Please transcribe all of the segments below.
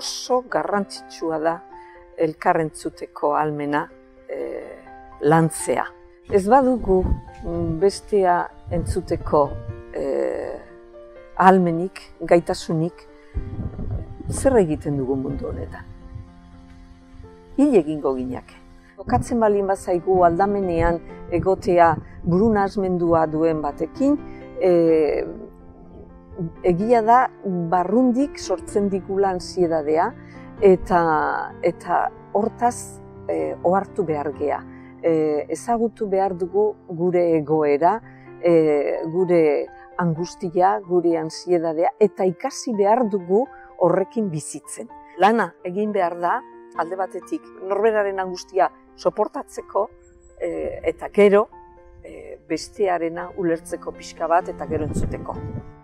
oso garrantzitsua da elkarrentzuteko ahalmena lantzea. Ez badugu bestea entzuteko ahalmenik, gaitasunik, zer egiten dugu mundu honetan? Hil egingo ginake. Tokatzen balin bazaigu aldamenean egotea buru nahasmendua duen batekin, egia da barrundik sortzen digula ansiedadea eta hortaz ohartu behar gea. Ezagutu behar dugu gure egoera, gure angustia, gure ansiedadea eta ikasi behar dugu horrekin bizitzen. Lana egin behar da, alde batetik, norberaren angustia soportatzeko eta gero bestearena ulertzeko pixka bat eta gero entzuteko.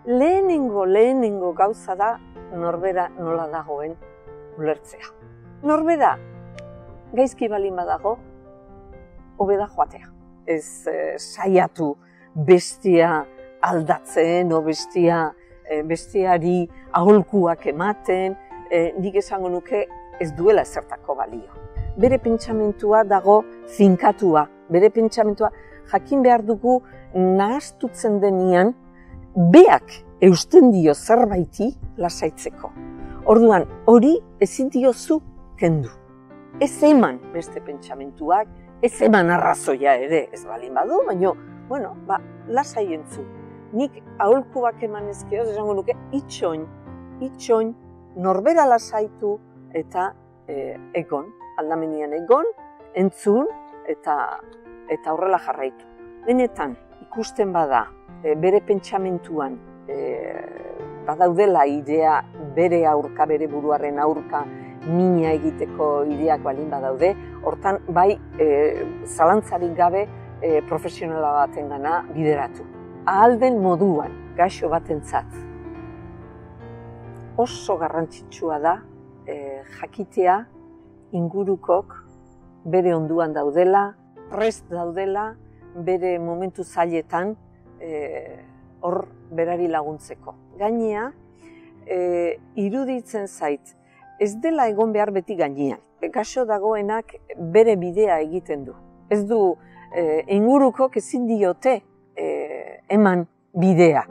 Lehenengo gauza da norbera nola dagoen ulertzea. Norbera gaizki balin badago, hobe da joatea. Ez saiatu bestea aldatzen o besteari aholkuak ematen, nik esango nuke ez duela ezertako balio. Bere pentsamentua dago finkatua, bere pentsamentua jakin behar dugu nahastutzen denean beak eusten dio zerbaiti lasaitzeko. Orduan, hori ezin diozu kendu. Ez eman beste pentsamentuak, ez eman arrazoia ere, ez balin badu, baina, lasai entzu. Nik aholkuak eman ezkioz, esango nuke, itxoin, norbera lasaitu eta egon, aldamenean egon, entzun eta horrela jarraitu. Benetan, ikusten bada, bere pentsamentuan, badaudela idea bere aurka, bere buruaren aurka, mina egiteko ideak balin badaude, hortan bai zalantzarik gabe profesionala batengana bideratu. Ahal den moduan, gaixo batentzat, oso garrantzitsua da jakitea ingurukok bere onduan daudela, prest daudela, bere momentu zailetan hor berari laguntzeko. Gainea, iruditzen zait, ez dela egon behar beti gainean. Gaixo dagoenak bere bidea egiten du. Ez du ingurukok ezin diote eman bidea.